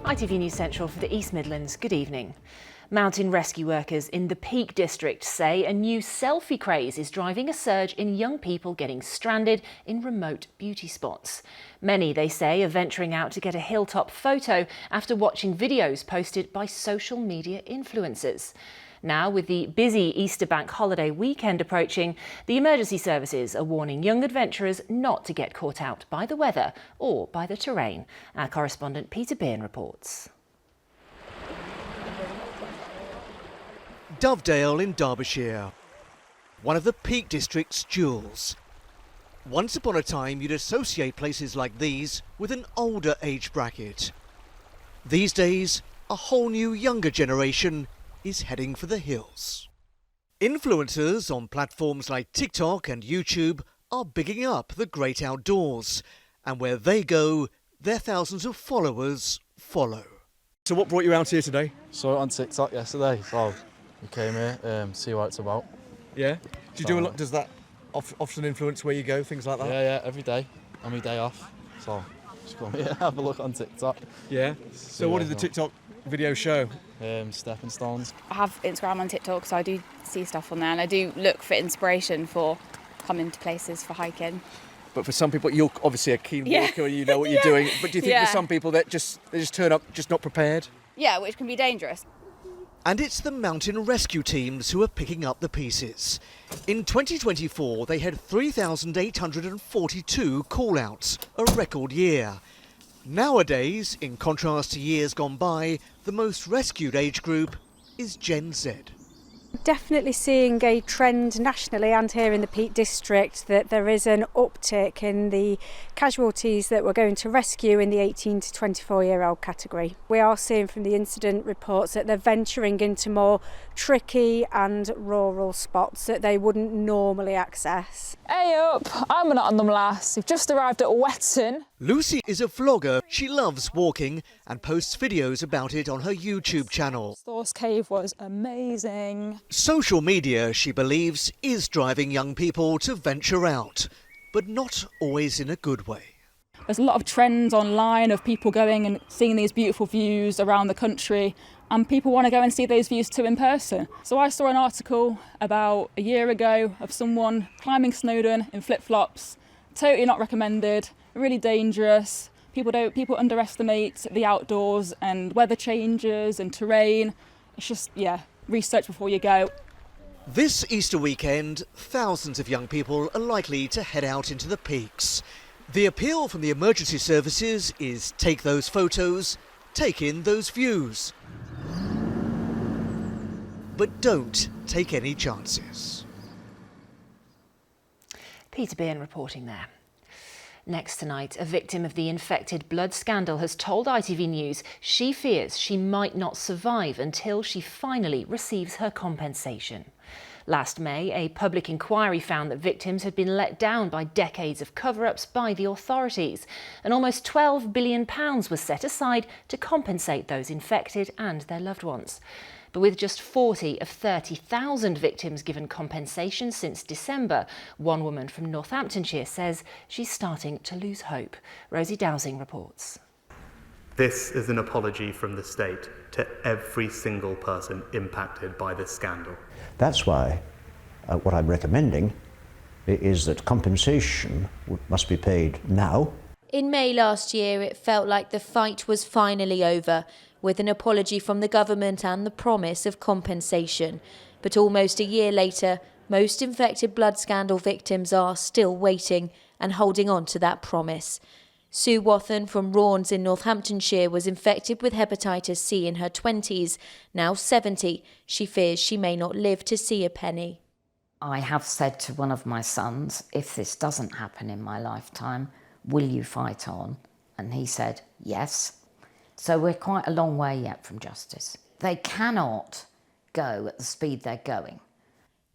ITV News Central for the East Midlands. Good evening. Mountain rescue workers in the Peak District say a new selfie craze is driving a surge in young people getting stranded in remote beauty spots. Many, they say, are venturing out to get a hilltop photo after watching videos posted by social media influencers. Now, with the busy Easter bank holiday weekend approaching, the emergency services are warning young adventurers not to get caught out by the weather or by the terrain. Our correspondent Peter Byrne reports. Dovedale in Derbyshire, one of the Peak District's jewels. Once upon a time, you'd associate places like these with an older age bracket. These days, a whole new younger generation is heading for the hills. Influencers on platforms like TikTok and YouTube are bigging up the great outdoors, and where they go, their thousands of followers follow. So what brought you out here today? Saw it on TikTok yesterday, so we came here, see what it's about. Yeah? Do you do a lot? Does that often influence where you go, things like that? Yeah, every day, on my day off. So just come here, have a look on TikTok. Yeah? So what did the TikTok video show? Stepping stones. I have Instagram and TikTok, so I do see stuff on there, and I do look for inspiration for coming to places for hiking. But for some people, you're obviously a keen walker, you know what you're doing. But do you think there's some people that they just turn up just not prepared? Yeah, which can be dangerous. And it's the mountain rescue teams who are picking up the pieces. In 2024, they had 3,842 call-outs, a record year. Nowadays, in contrast to years gone by, the most rescued age group is Gen Z. Definitely seeing a trend nationally and here in the Peak District that there is an uptick in the casualties that we're going to rescue in the 18 to 24-year-old category. We are seeing from the incident reports that they're venturing into more tricky and rural spots that they wouldn't normally access. Hey up, I'm a Nott'm lass. We've just arrived at Wetton. Lucy is a vlogger. She loves walking and posts videos about it on her YouTube channel. Storrs Cave was amazing. Social media, she believes, is driving young people to venture out, but not always in a good way. There's a lot of trends online of people going and seeing these beautiful views around the country, and people want to go and see those views too in person. So I saw an article about a year ago of someone climbing Snowdon in flip-flops. Totally not recommended, really dangerous. People underestimate the outdoors and weather changes and terrain. It's just, research before you go. This Easter weekend, thousands of young people are likely to head out into the peaks. The appeal from the emergency services is take those photos, take in those views. But don't take any chances. Peter Byrne reporting there. Next tonight, a victim of the infected blood scandal has told ITV News she fears she might not survive until she finally receives her compensation. Last May, a public inquiry found that victims had been let down by decades of cover-ups by the authorities, and almost £12 billion was set aside to compensate those infected and their loved ones. But with just 40 of 30,000 victims given compensation since December, one woman from Northamptonshire says she's starting to lose hope. Rosie Dowsing reports. This is an apology from the state to every single person impacted by this scandal. That's why what I'm recommending is that compensation must be paid now. In May last year, it felt like the fight was finally over, with an apology from the government and the promise of compensation. But almost a year later, most infected blood scandal victims are still waiting and holding on to that promise. Sue Wathen from Raunds in Northamptonshire was infected with hepatitis C in her 20s. Now 70, she fears she may not live to see a penny. I have said to one of my sons, if this doesn't happen in my lifetime, will you fight on? And he said, yes. So we're quite a long way yet from justice. They cannot go at the speed they're going.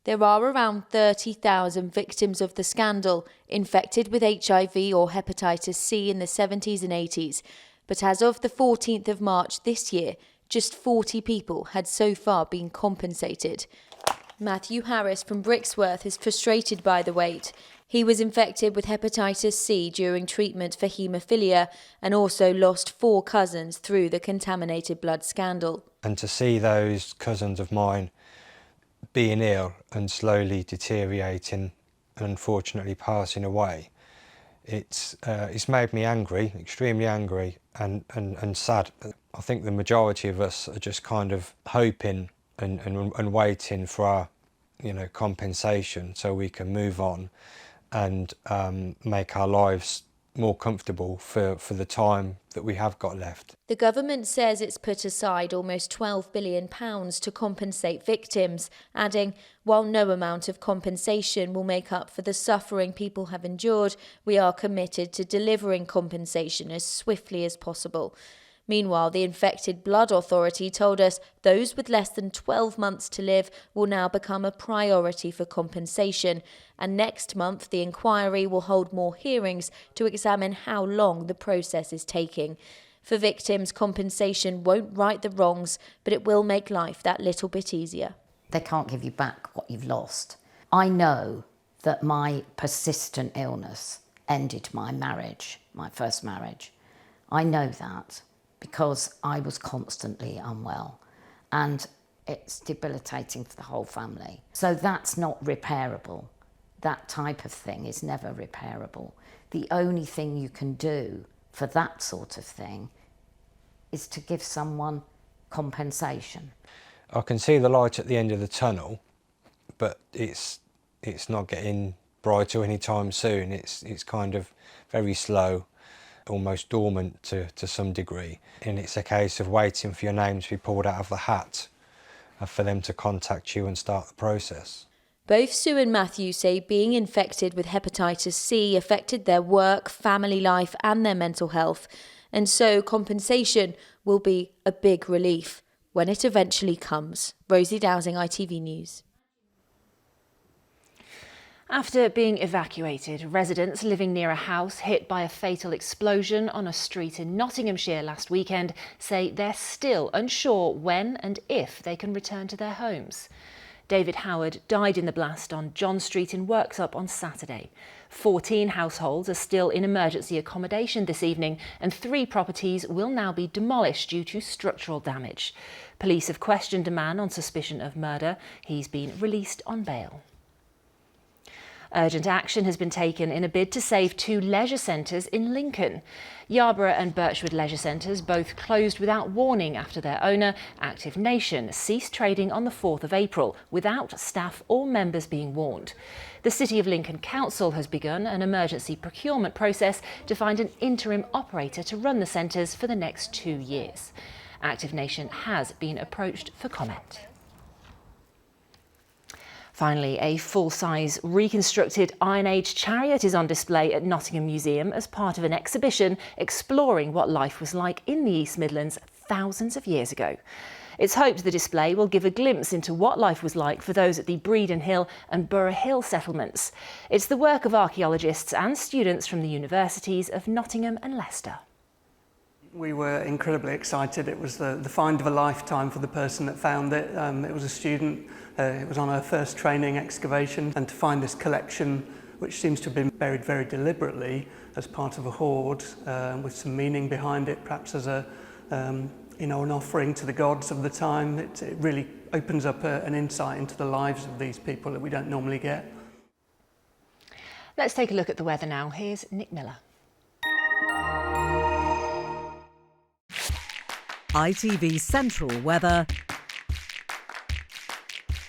There are around 30,000 victims of the scandal infected with HIV or hepatitis C in the 70s and 80s. But as of the 14th of March this year, just 40 people had so far been compensated. Matthew Harris from Brixworth is frustrated by the wait. He was infected with hepatitis C during treatment for haemophilia and also lost 4 cousins through the contaminated blood scandal. And to see those cousins of mine being ill and slowly deteriorating and unfortunately passing away, it's made me angry, extremely angry and sad. I think the majority of us are just kind of hoping and waiting for our, compensation so we can move on and make our lives more comfortable for the time that we have got left. The government says it's put aside almost £12 billion to compensate victims, adding, while no amount of compensation will make up for the suffering people have endured, we are committed to delivering compensation as swiftly as possible. Meanwhile, the Infected Blood Authority told us those with less than 12 months to live will now become a priority for compensation, and next month the inquiry will hold more hearings to examine how long the process is taking. For victims, compensation won't right the wrongs, but it will make life that little bit easier. They can't give you back what you've lost. I know that my persistent illness ended my marriage, my first marriage. I know that, because I was constantly unwell, and it's debilitating for the whole family. So that's not repairable. That type of thing is never repairable. The only thing you can do for that sort of thing is to give someone compensation. I can see the light at the end of the tunnel, but it's not getting brighter anytime soon. It's kind of very slow, almost dormant to some degree, and it's a case of waiting for your name to be pulled out of the hat for them to contact you and start the process. Both Sue and Matthew say being infected with hepatitis C affected their work, family life and their mental health, and so compensation will be a big relief when it eventually comes. Rosie Dowsing, ITV News. After being evacuated, residents living near a house hit by a fatal explosion on a street in Nottinghamshire last weekend say they're still unsure when and if they can return to their homes. David Howard died in the blast on John Street in Worksop on Saturday. 14 households are still in emergency accommodation this evening, and 3 properties will now be demolished due to structural damage. Police have questioned a man on suspicion of murder. He's been released on bail. Urgent action has been taken in a bid to save 2 leisure centres in Lincoln. Yarborough and Birchwood leisure centres both closed without warning after their owner, Active Nation, ceased trading on the 4th of April without staff or members being warned. The City of Lincoln Council has begun an emergency procurement process to find an interim operator to run the centres for the next 2 years. Active Nation has been approached for comment. Finally, a full-size reconstructed Iron Age chariot is on display at Nottingham Museum as part of an exhibition exploring what life was like in the East Midlands thousands of years ago. It's hoped the display will give a glimpse into what life was like for those at the Breedon Hill and Borough Hill settlements. It's the work of archaeologists and students from the universities of Nottingham and Leicester. We were incredibly excited. It was the find of a lifetime for the person that found it. It was a student. It was on her first training excavation, and to find this collection, which seems to have been buried very deliberately as part of a hoard, with some meaning behind it, perhaps as an offering to the gods of the time. It really opens up an insight into the lives of these people that we don't normally get. Let's take a look at the weather now. Here's Nick Miller. ITV Central weather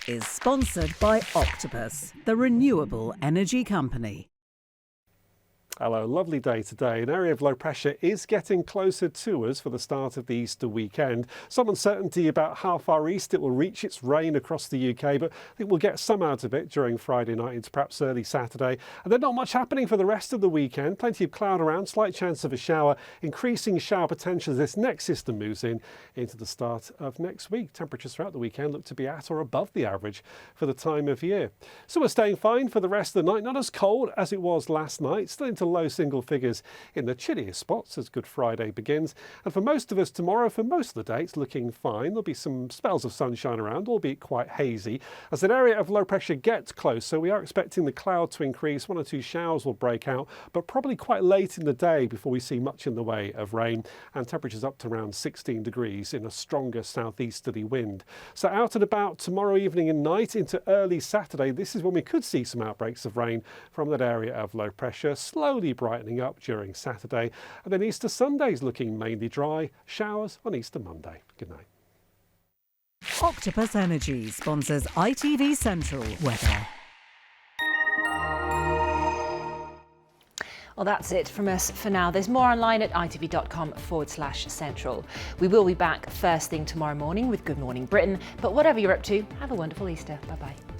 is sponsored by Octopus, the renewable energy company. Hello, lovely day today. An area of low pressure is getting closer to us for the start of the Easter weekend. Some uncertainty about how far east it will reach its reign across the UK, but I think we'll get some out of it during Friday night into perhaps early Saturday. And then not much happening for the rest of the weekend. Plenty of cloud around, slight chance of a shower, increasing shower potential as this next system moves into the start of next week. Temperatures throughout the weekend look to be at or above the average for the time of year. So we're staying fine for the rest of the night. Not as cold as it was last night. Still into to low single figures in the chilliest spots as Good Friday begins. And for most of us tomorrow, for most of the day, it's looking fine. There'll be some spells of sunshine around, albeit quite hazy, as an area of low pressure gets close. So we are expecting the cloud to increase. 1 or 2 showers will break out, but probably quite late in the day before we see much in the way of rain, and temperatures up to around 16 degrees in a stronger southeasterly wind. So out and about tomorrow evening and night into early Saturday, this is when we could see some outbreaks of rain from that area of low pressure, slowly brightening up during Saturday. And then Easter Sunday's looking mainly dry, showers on Easter Monday. Good night. Octopus Energy sponsors ITV Central weather. Well, that's it from us for now. There's more online at itv.com/central. We will be back first thing tomorrow morning with Good Morning Britain. But whatever you're up to, have a wonderful Easter. Bye-bye.